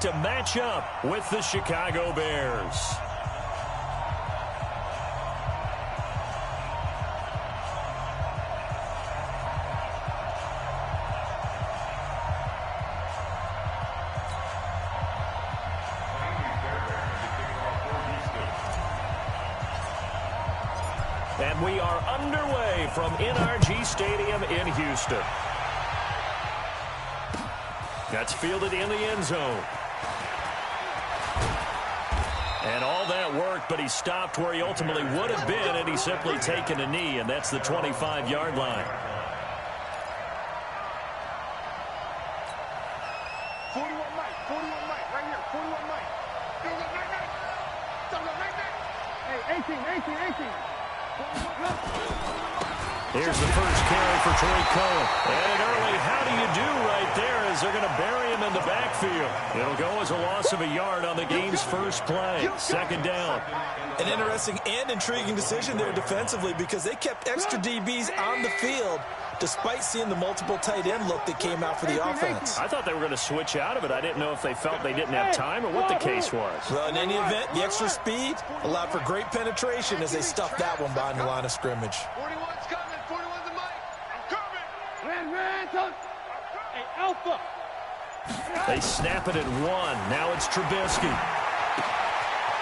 to match up with the Chicago Bears. And we are underway from NRG Stadium in Houston. That's fielded in the end zone. And all that worked, but he stopped where he ultimately would have been, and he's simply taken a knee, and that's the 25-yard line. 41 Mike, right here, 41 Mike. Hey, 18. Here's the first carry for Troy Cohen. And an early how do you do right there as they're going to bury him in the backfield. It'll go as a loss of a yard on the game's first play. Second down. An interesting and intriguing decision there defensively because they kept extra DBs on the field despite seeing the multiple tight end look that came out for the offense. I thought they were going to switch out of it. I didn't know if they felt they didn't have time or what the case was. Well, in any event, the extra speed allowed for great penetration as they stuffed that one behind the line of scrimmage. 41's coming, 41's the Mike. I'm coming. Ran, hey, Alpha. They snap it at one. Now it's Trubisky.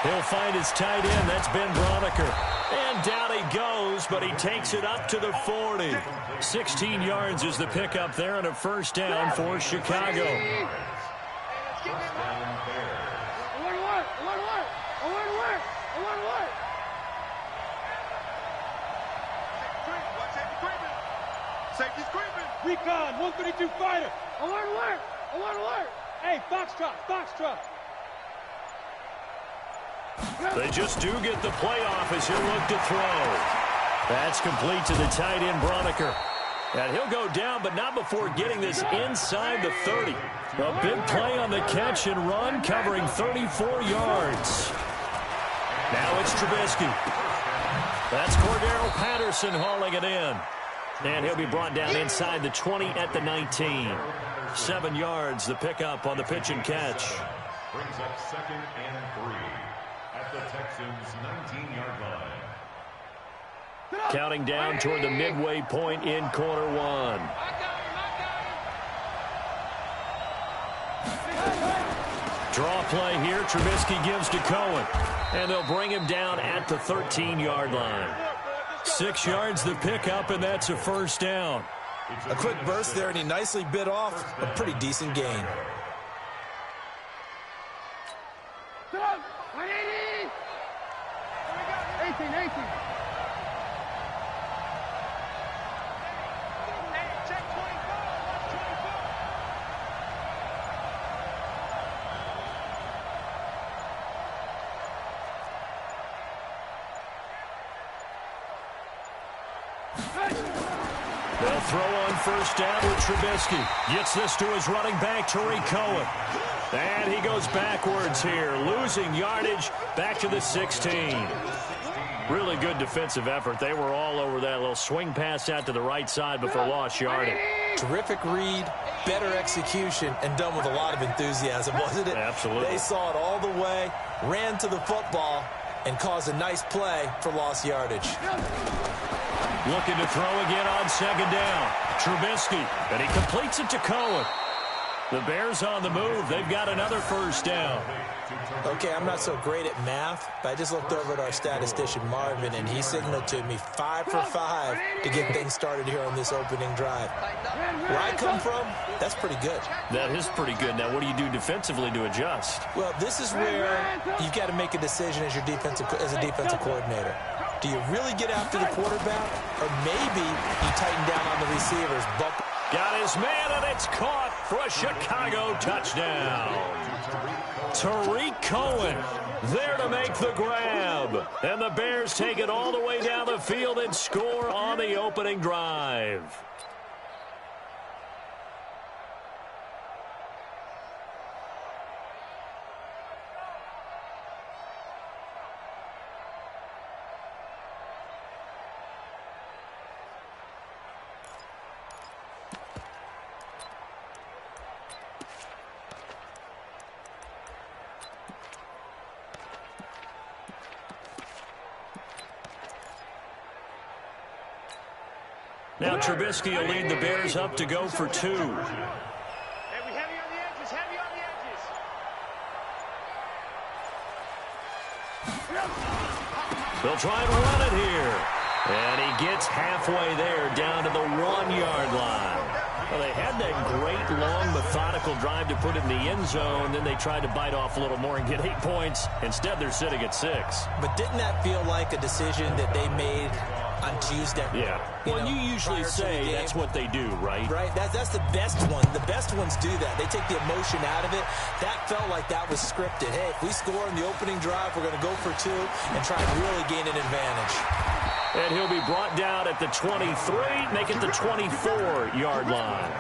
He'll find his tight end. That's Ben Braunecker. And down he goes, but he takes it up to the 40. 16 yards is the pickup there and a first down for Chicago. Safety's creeping. Recon, 132 fighter. Alert. Hey, Foxtrot. They just do get the playoff as he'll look to throw. That's complete to the tight end, Braunecker. And he'll go down, but not before getting this inside the 30. A big play on the catch and run, covering 34 yards. Now it's Trubisky. That's Cordero Patterson hauling it in. And he'll be brought down inside the 20 at the 19. 7 yards, the pickup on the pitch and catch. Brings up 2nd and 3 at the Texans' 19-yard line. Counting down toward the midway point in quarter one. Draw play here. Trubisky gives to Cohen. And they'll bring him down at the 13-yard line. 6 yards the pickup, and that's a first down. A quick burst there, and he nicely bit off a pretty decent gain. They'll throw on first down with Trubisky. Gets this to his running back, Troy Cohen. And he goes backwards here, losing yardage back to the 16. Really good defensive effort. They were all over that little swing pass out to the right side before lost yardage. Terrific read, better execution, and done with a lot of enthusiasm, wasn't it? Absolutely. They saw it all the way, ran to the football, and caused a nice play for lost yardage. Looking to throw again on second down. Trubisky, and he completes it to Cohen. The Bears on the move. They've got another first down. Okay, I'm not so great at math, but I just looked over at our statistician, Marvin, and he signaled to me 5 for 5 to get things started here on this opening drive. Where I come from, that's pretty good. That is pretty good. Now, what do you do defensively to adjust? Well, this is where you've got to make a decision as a defensive coordinator. Do you really get after the quarterback, or maybe you tighten down on the receivers? Got his man, and it's caught for a Chicago touchdown. Tariq Cohen there to make the grab. And the Bears take it all the way down the field and score on the opening drive. Now Trubisky will lead the Bears up to go for 2. Hey, we heavy on the edges, heavy on the edges. They'll try and run it here. And he gets halfway there down to the 1-yard line. Well, they had that great, long, methodical drive to put it in the end zone. Then they tried to bite off a little more and get 8 points. Instead, they're sitting at 6. But didn't that feel like a decision that they made on Tuesday? Yeah. Well, you usually say that's what they do, right? Right. That's the best one. The best ones do that. They take the emotion out of it. That felt like that was scripted. Hey, if we score in the opening drive, we're going to go for 2 and try and really gain an advantage. And he'll be brought down at the 23, make it the 24-yard line.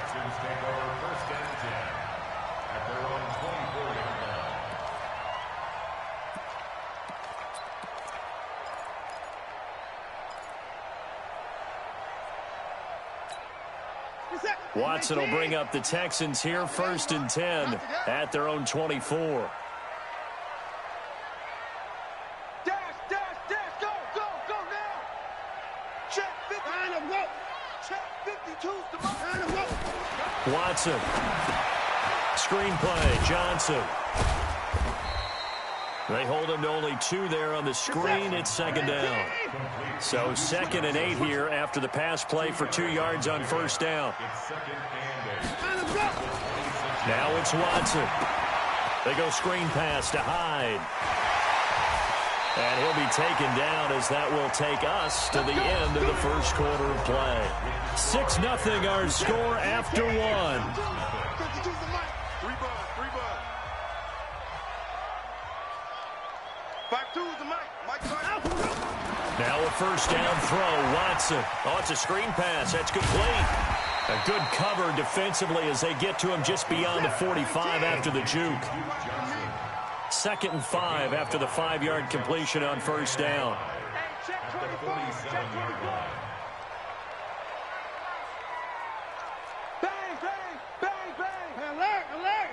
Watson will bring up the Texans here, 1st and 10 at their own 24. Watson. Screenplay. Johnson. They hold him to only 2 there on the screen. It's 2nd down. So 2nd and 8 here after the pass play for 2 yards on 1st down. Now it's Watson. They go screen pass to Hyde. And he'll be taken down as that will take us to the end of the first quarter of play. 6-0 our score after 1. Now a 1st down throw. Watson. Oh, it's a screen pass. That's complete. A good cover defensively as they get to him just beyond the 45 after the juke. 2nd and 5 after the 5-yard completion on 1st down. Bang, bang, bang, bang. Alert, alert.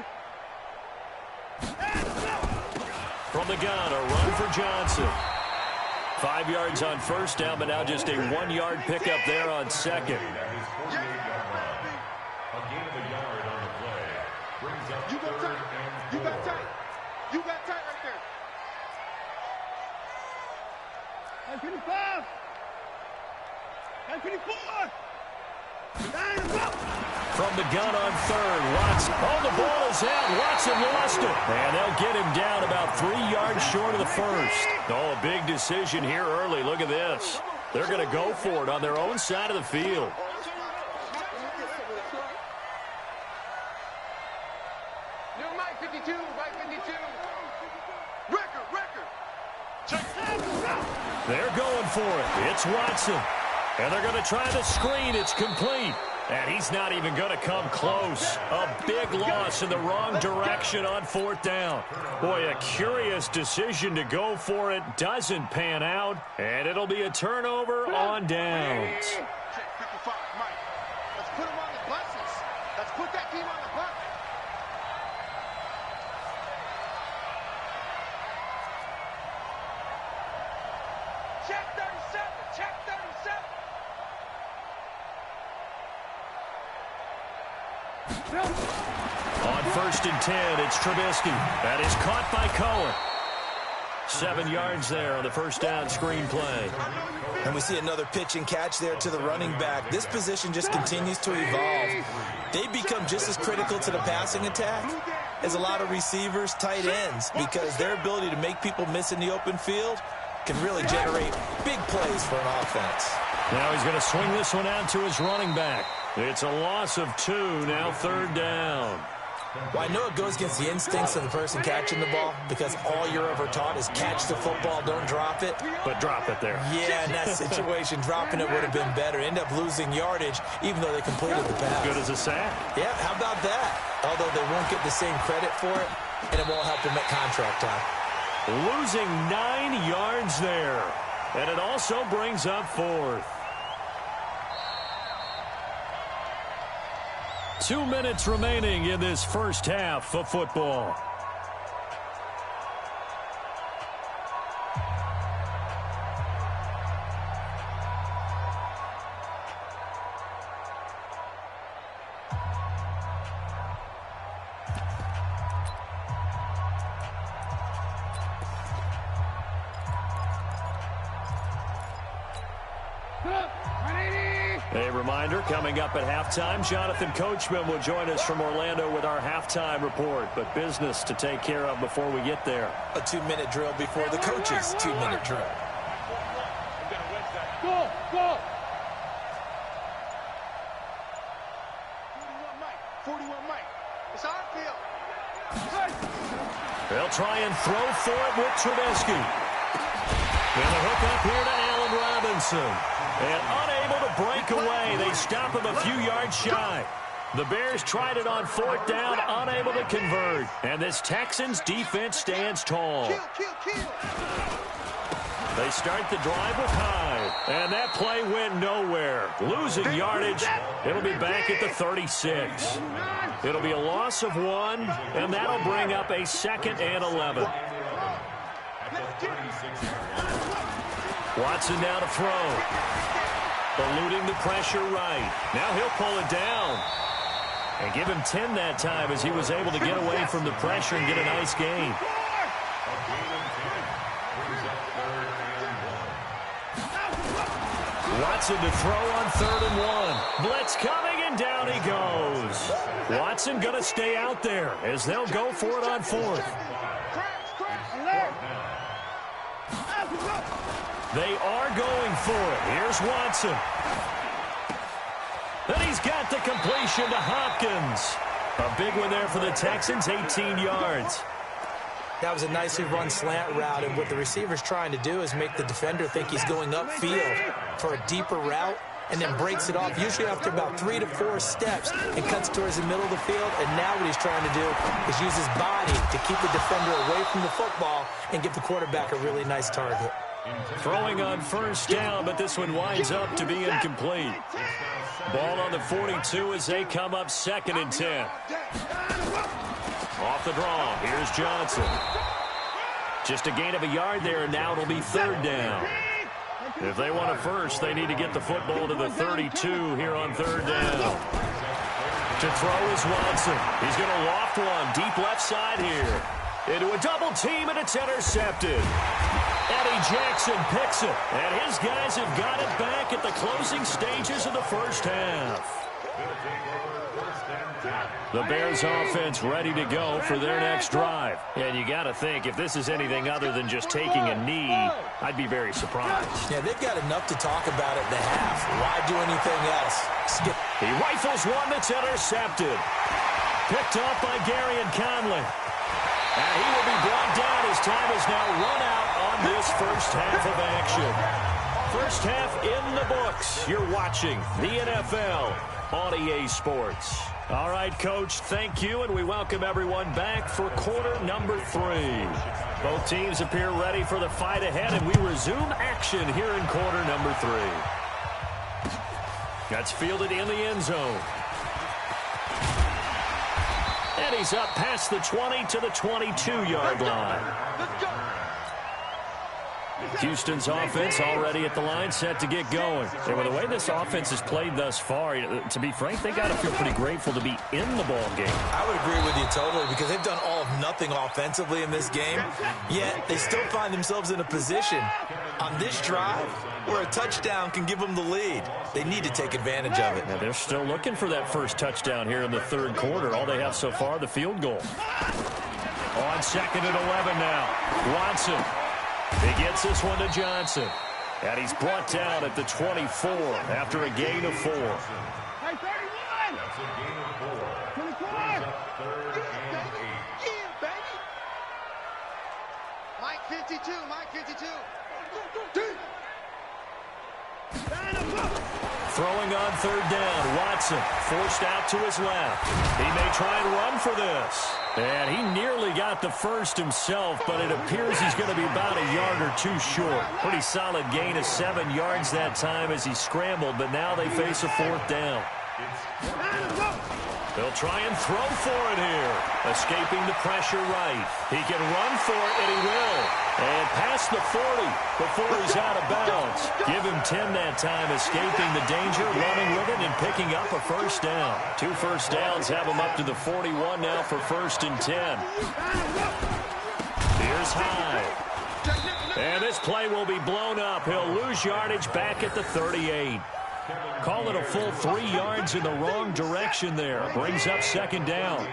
From the gun, a run for Johnson. 5 yards on 1st down, but now just a 1-yard pickup there on 2nd. You got tight. You got tight. You got tight right there. 955. 954. From the gun on 3rd, Watson. Oh, the ball is out. Watson lost it. And they'll get him down about 3 yards short of the 1st. Oh, a big decision here early. Look at this. They're going to go for it on their own side of the field. New Mike 52, Mike 52. Record. They're going for it. It's Watson. And they're going to try the screen. It's complete. And he's not even going to come close. A big loss in the wrong direction on 4th down. Boy, a curious decision to go for it. Doesn't pan out. And it'll be a turnover on downs. Check 55, Mike. Let's put him on the buses. Let's put that team on the bus. Check 37. Check 37. On 1st and 10, it's Trubisky. That is caught by Cohen. 7 yards there on the 1st down screen play. And we see another pitch and catch there to the running back. This position just continues to evolve. They become just as critical to the passing attack as a lot of receivers, tight ends, because their ability to make people miss in the open field can really generate big plays for an offense. Now he's going to swing this one out to his running back. It's a loss of 2, now 3rd down. Well, I know it goes against the instincts of the person catching the ball because all you're ever taught is catch the football, don't drop it. But drop it there. Yeah, in that situation, dropping it would have been better. End up losing yardage, even though they completed the pass. Good as a sack. Yeah, how about that? Although they won't get the same credit for it, and it won't help them at contract time. Losing 9 yards there. And it also brings up 4th. 2 minutes remaining in this first half of football. A reminder, coming up at halftime, Jonathan Coachman will join us from Orlando with our halftime report. But business to take care of before we get there. A 2-minute drill before the coach's 2-minute drill. Go, go. 41 Mike. It's our field. They'll try and throw for it with Trubisky. And the hook up here to Allen Robinson. And unable to break away. They stop him a few yards shy. The Bears tried it on 4th down, unable to convert. And this Texans defense stands tall. They start the drive with Hyde. And that play went nowhere. Losing yardage. It'll be back at the 36. It'll be a loss of 1, and that'll bring up a 2nd and 11. Watson now to throw. Eluding the pressure right. Now he'll pull it down. And give him 10 that time as he was able to get away from the pressure and get a nice gain. Watson to throw on 3rd and 1. Blitz coming, and down he goes. Watson going to stay out there as they'll go for it on 4th. They are going for it. Here's Watson. And he's got the completion to Hopkins. A big one there for the Texans, 18 yards. That was a nicely run slant route, and what the receiver's trying to do is make the defender think he's going upfield for a deeper route, and then breaks it off, usually after about 3 to 4 steps, and cuts towards the middle of the field. And now what he's trying to do is use his body to keep the defender away from the football and give the quarterback a really nice target. Throwing on 1st down, but this one winds up to be incomplete. Ball on the 42 as they come up 2nd and 10. Off the draw, here's Johnson. Just a gain of a yard there, and now it'll be 3rd down. If they want a first, they need to get the football to the 32 here on 3rd down. To throw is Watson. He's going to loft one deep left side here. Into a double team, and it's intercepted. Eddie Jackson picks it, and his guys have got it back at the closing stages of the 1st half. The Bears offense ready to go for their next drive. And you got to think, if this is anything other than just taking a knee, I'd be very surprised. Yeah, they've got enough to talk about at the half. Why do anything else? Skip. He rifles one that's intercepted. Picked off by Gary and Conley. And he will be brought down. His time is now run out on this 1st half of action. 1st half in the books. You're watching the NFL on EA Sports. All right, Coach, thank you, and we welcome everyone back for quarter number 3. Both teams appear ready for the fight ahead, and we resume action here in quarter number 3. That's fielded in the end zone. And he's up past the 20 to the 22-yard line. Let's go. Houston's offense already at the line, set to get going. And with the way this offense has played thus far, to be frank, they got to feel pretty grateful to be in the ball game. I would agree with you totally, because they've done all of nothing offensively in this game, yet they still find themselves in a position on this drive where a touchdown can give them the lead. They need to take advantage of it. Now they're still looking for that first touchdown here in the 3rd quarter. All they have so far, the field goal. On 2nd and 11 now. Watson. He gets this one to Johnson. And he's brought down at the 24 after a gain of 4. Hey, 31. That's a gain of 4. 24. Yeah, baby. Mike 52. Mike 52. Throwing on 3rd down, Watson forced out to his left. He may try and run for this. And he nearly got the first himself, but it appears he's going to be about a yard or 2 short. Pretty solid gain of 7 yards that time as he scrambled, but now they face a 4th down. They'll try and throw for it here. Escaping the pressure right. He can run for it, and he will. And past the 40 before he's out of bounds. Give him 10 that time, escaping the danger, running with it, and picking up a 1st down. 2 first downs have him up to the 41 now for 1st and 10. Here's Hyde. And this play will be blown up. He'll lose yardage back at the 38. Call it a full 3 yards in the wrong direction there. Brings up second down.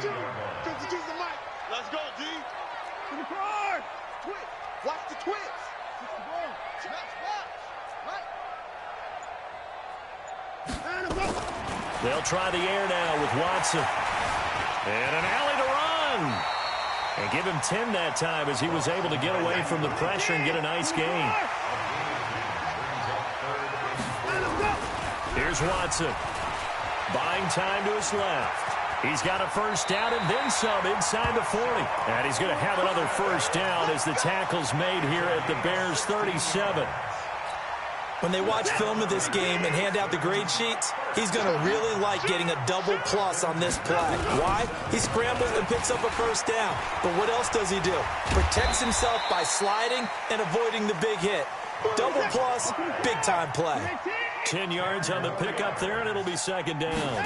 Let's go, D. To the car. Twitch. Watch the twitch. They'll try the air now with Watson. And an alley to run. And give him 10 that time as he was able to get away from the pressure and get a nice gain. Here's Watson. Buying time to his left. He's got a first down and then some inside the 40. And he's going to have another first down as the tackle's made here at the Bears 37. When they watch film of this game and hand out the grade sheets, he's going to really like getting a double plus on this play. Why? He scrambles and picks up a first down. But what else does he do? Protects himself by sliding and avoiding the big hit. Double plus, big-time play. 10 yards on the pickup there, and it'll be second down.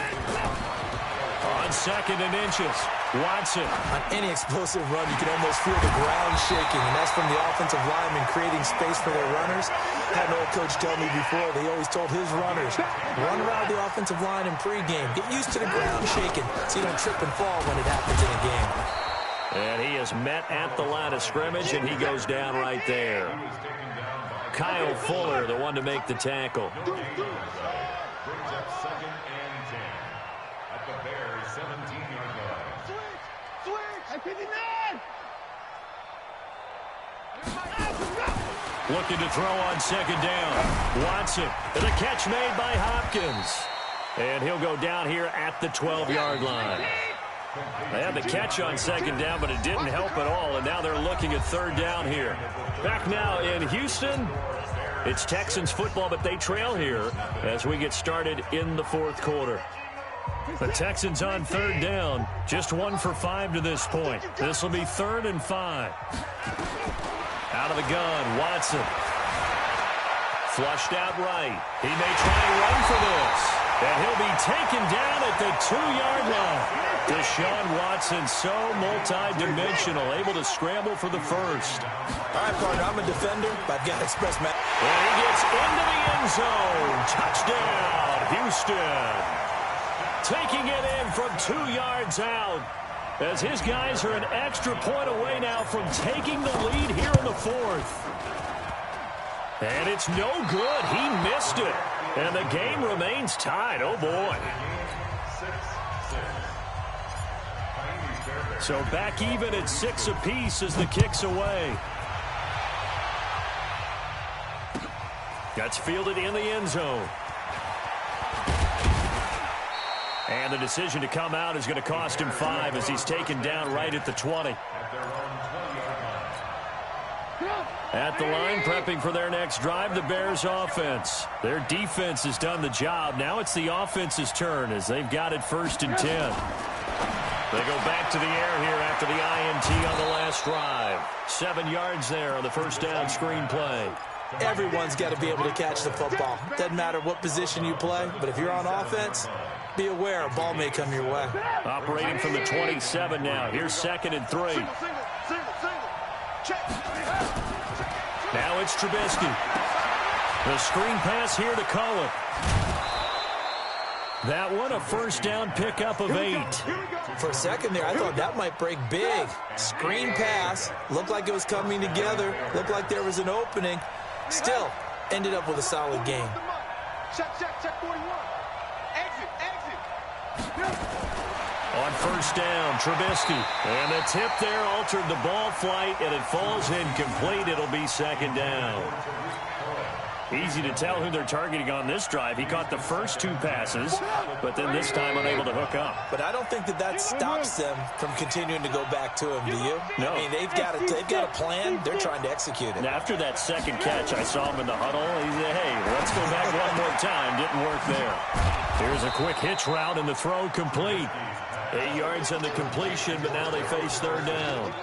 On second and inches, Watson. On any explosive run, you can almost feel the ground shaking, and that's from the offensive linemen creating space for their runners. Had an old coach tell me before, they always told his runners, run around the offensive line in pregame. Get used to the ground shaking so you don't trip and fall when it happens in a game. And he is met at the line of scrimmage, and he goes down right there. Kyle Fuller, the one to make the tackle. Brings up second and 10 at the Bears' 17-yard line. Switch. Hey, 59. Looking to throw on second down. Watson, and a catch made by Hopkins. And he'll go down here at the 12-yard line. They had the catch on second down, but it didn't help at all, and now they're looking at third down here. Back now in Houston, it's Texans football, but they trail here as we get started in the fourth quarter. The Texans on third down, just 1 for 5 to this point. This will be 3rd and 5. Out of the gun, Watson. Flushed out right. He may try and run for this. And he'll be taken down at the 2-yard line. Deshaun Watson, so multi-dimensional, able to scramble for the first. All right, partner, I'm a defender, but I've got to express my... And he gets into the end zone. Touchdown, Houston. Taking it in from 2 yards out. As his guys are an extra point away now from taking the lead here in the fourth. And it's no good. He missed it. And the game remains tied. Oh, boy. So back even at 6 apiece as the kick's away. That's fielded in the end zone. And the decision to come out is going to cost him 5 as he's taken down right at the 20. At the line, prepping for their next drive, the Bears offense. Their defense has done the job. Now it's the offense's turn as they've got it 1st and 10. They go back to the air here after the INT on the last drive. 7 yards there on the first down screen play. Everyone's got to be able to catch the football. Doesn't matter what position you play, but if you're on offense, be aware a ball may come your way. Operating from the 27 now. Here's 2nd and 3. Single. Check. Now it's Trubisky. The screen pass here to Cohen. That one a first down pickup of 8. For a second there, I thought that might break big. Screen pass. Looked like it was coming together. Looked like there was an opening. Still, ended up with a solid game. Check 41. Exit. On first down, Trubisky. And the tip there altered the ball flight, and it falls incomplete. It'll be 2nd down. Easy to tell who they're targeting on this drive. He caught the first 2 passes, but then this time unable to hook up. But I don't think that stops them from continuing to go back to him, do you? No. I mean, they've got a plan. They're trying to execute it. And after that second catch, I saw him in the huddle. He said, hey, let's go back one more time. Didn't work there. Here's a quick hitch route, and the throw complete. 8 yards on the completion, but now they face 3rd down.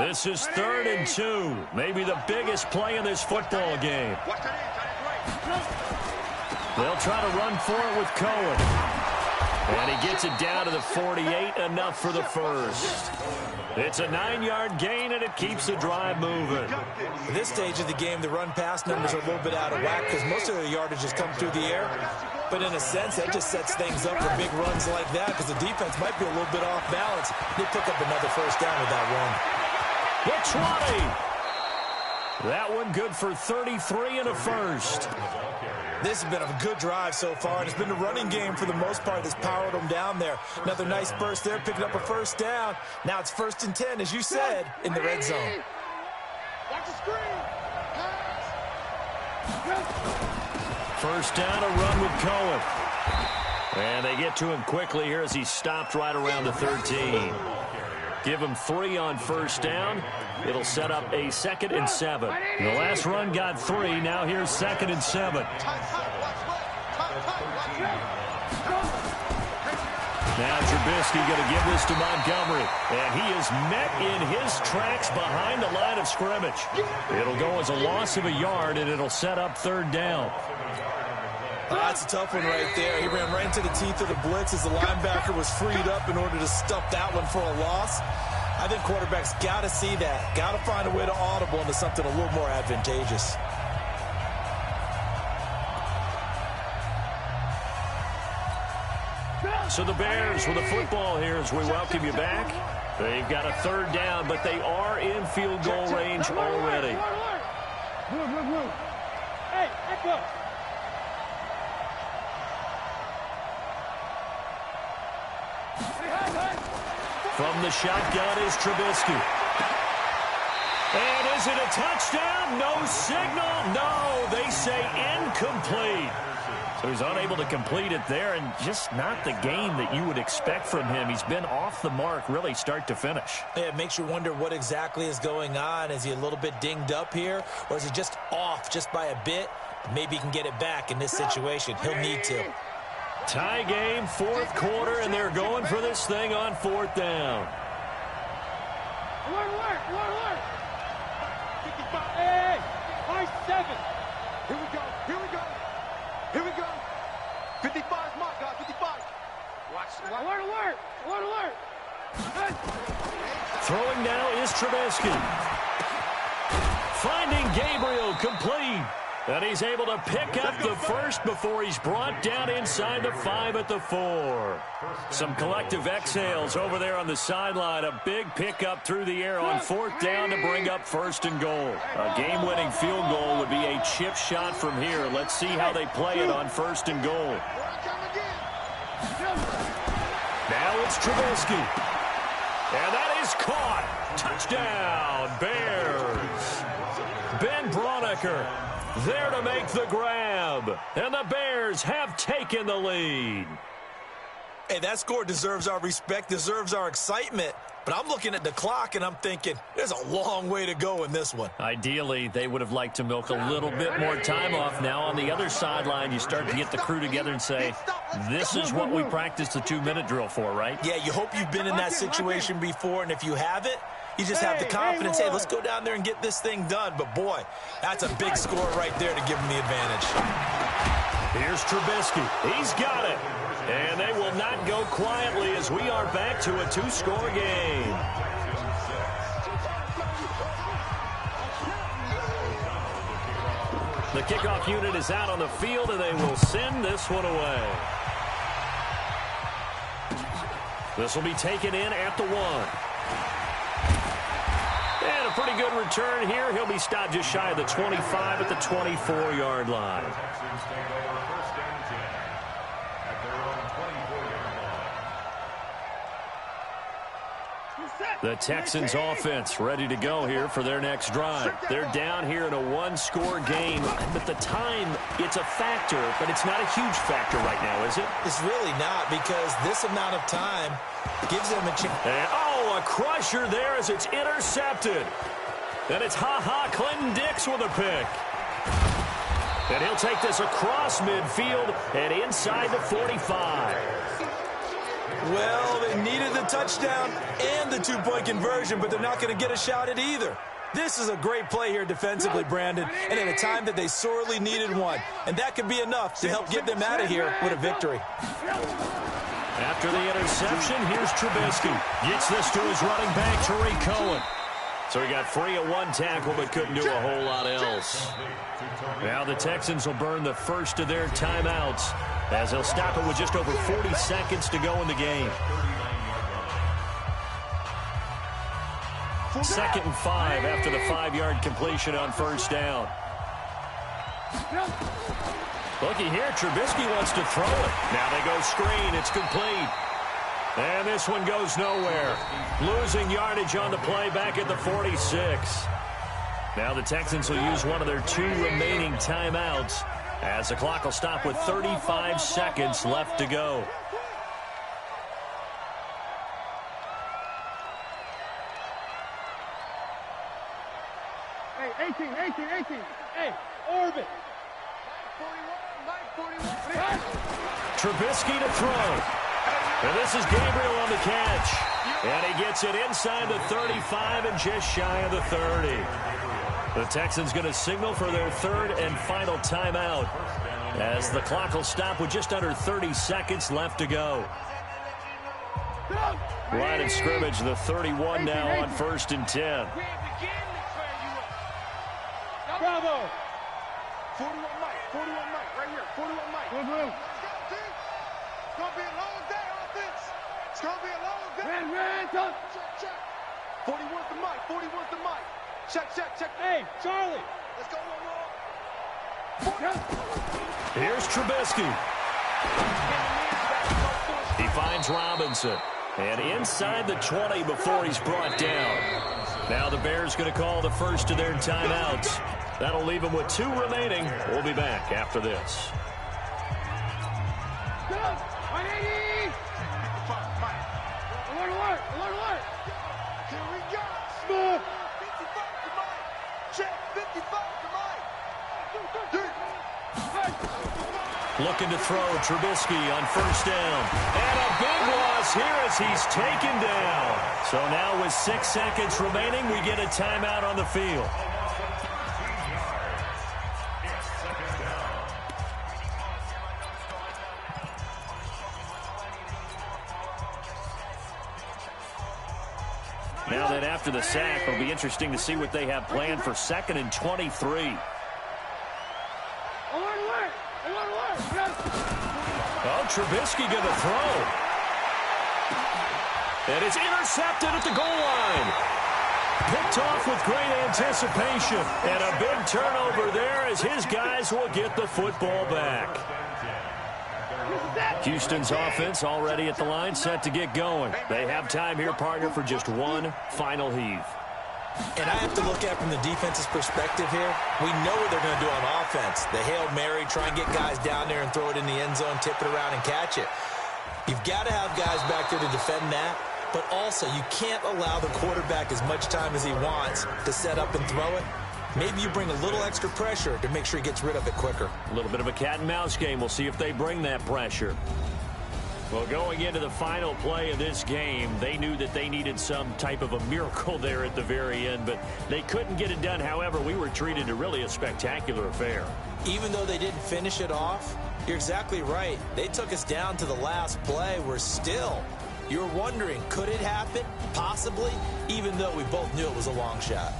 This is 3rd and 2. Maybe the biggest play in this football game. They'll try to run for it with Cohen. And he gets it down to the 48, enough for the first. It's a 9-yard gain, and it keeps the drive moving. At this stage of the game, the run-pass numbers are a little bit out of whack because most of the yardage has come through the air. But in a sense, that just sets things up for big runs like that because the defense might be a little bit off balance. They pick up another first down with that run. The 20. That one good for 33 and a first. This has been a good drive so far, and it's been the running game for the most part that's powered them down there. Another nice burst there, picking up a first down. Now it's 1st and 10, as you said, in the red zone. Watch the screen. First down, a run with Cohen. And they get to him quickly here as he's stopped right around the 13. Give him 3 on first down. It'll set up a 2nd and 7. The last run got 3. Now here's 2nd and 7. Now Trubisky going to give this to Montgomery. And he is met in his tracks behind the line of scrimmage. It'll go as a loss of a yard, and it'll set up 3rd down. That's a tough one right there. He ran right into the teeth of the blitz as the linebacker was freed up in order to stuff that one for a loss. I think quarterbacks got to see that. Got to find a way to audible into something a little more advantageous. So the Bears with the football here as we welcome you back. They've got a 3rd down, but they are in field goal range already. Hey, echo. From the shotgun is Trubisky. And is it a touchdown? No signal. No, they say incomplete. So he's unable to complete it there, and just not the game that you would expect from him. He's been off the mark really start to finish. Yeah, it makes you wonder what exactly is going on. Is he a little bit dinged up here, or is he just off just by a bit? Maybe he can get it back in this situation. He'll need to. Tie game, 4th quarter, and they're going for this thing on 4th down. Alert. Hey, high 7. Here we go. 55 mark, guys. 55. Watch. Alert. Throwing now is Trubisky. Finding Gabriel complete. And he's able to pick up the first before he's brought down inside the 5 at the 4. Some collective exhales over there on the sideline. A big pickup through the air on 4th down to bring up 1st and goal. A game-winning field goal would be a chip shot from here. Let's see how they play it on 1st and goal. Now it's Trubisky. And that is caught. Touchdown, Bears. Ben Braunecker there to make the grab. And the Bears have taken the lead. Hey, that score deserves our respect, deserves our excitement. But I'm looking at the clock, and I'm thinking there's a long way to go in this one. Ideally, they would have liked to milk a little bit more time off. Now on the other sideline, you start to get the crew together and say, this is what we practiced the 2-minute drill for, right? Yeah, you hope you've been in that situation before, and if you haven't, you just have the confidence, hey, let's go down there and get this thing done. But, boy, that's a big score right there to give them the advantage. Here's Trubisky. He's got it. And they will not go quietly as we are back to a 2-score game. The kickoff unit is out on the field, and they will send this one away. This will be taken in at the 1. And a pretty good return here. He'll be stopped just shy of the 25 at the 24-yard line. The Texans offense ready to go here for their next drive. They're down here in a 1-score game. But the time, it's a factor, but it's not a huge factor right now, is it? It's really not, because this amount of time gives them a chance. And, oh, a crusher there as it's intercepted. And it's Clinton Dix with a pick. And he'll take this across midfield and inside the 45. Well, they needed the touchdown and the two-point conversion, but they're not going to get a shot at either. This is a great play here defensively, Brandon, and at a time that they sorely needed one. And that could be enough to help get them out of here with a victory. After the interception, here's Trubisky. Gets this to his running back, Tariq Cohen. So he got free of one tackle but couldn't do a whole lot else. Now the Texans will burn the first of their timeouts as they'll stop it with just over 40 seconds to go in the game. 2nd and 5 after the 5-yard completion on first down. Looky here, Trubisky wants to throw it. Now they go screen. It's complete. And this one goes nowhere. Losing yardage on the play back at the 46. Now the Texans will use one of their 2 remaining timeouts as the clock will stop with 35 seconds left to go. Hey, 18. Hey, orbit. Trubisky to throw. And this is Gabriel on the catch. And he gets it inside the 35 and just shy of the 30. The Texans going to signal for their 3rd and final timeout as the clock will stop with just under 30 seconds left to go. Line of scrimmage, the 31 now on 1st and 10. Bravo. 41 Mike, right here. 41 Mike. It's going to be a long day on this. It's going to be a long day. Check. 41 to Mike. Check. Hey, Charlie. Let's go, Here's Trubisky. He finds Robinson. And inside the 20 before he's brought down. Now the Bears going to call the first of their timeouts. That'll leave them with 2 remaining. We'll be back after this. Go. 180. Alert. Here we go. Smooth. 55 to Mike. Check. 55 to Mike. Looking to throw Trubisky on first down. And a big loss here as he's taken down. So now with 6 seconds remaining, we get a timeout on the field. Now that after the sack, it'll be interesting to see what they have planned for 2nd and 23. Alert. Oh, Trubisky going to throw. And it's intercepted at the goal line. Picked off with great anticipation. And a big turnover there as his guys will get the football back. Houston's offense already at the line, set to get going. They have time here, partner, for just one final heave. And I have to look at it from the defense's perspective here. We know what they're going to do on offense. The Hail Mary, try and get guys down there and throw it in the end zone, tip it around and catch it. You've got to have guys back there to defend that, but also you can't allow the quarterback as much time as he wants to set up and throw it. Maybe you bring a little extra pressure to make sure he gets rid of it quicker. A little bit of a cat and mouse game. We'll see if they bring that pressure. Well, going into the final play of this game, they knew that they needed some type of a miracle there at the very end, but they couldn't get it done. However, we were treated to really a spectacular affair. Even though they didn't finish it off, you're exactly right. They took us down to the last play. We're still, you're wondering, could it happen? Possibly, even though we both knew it was a long shot.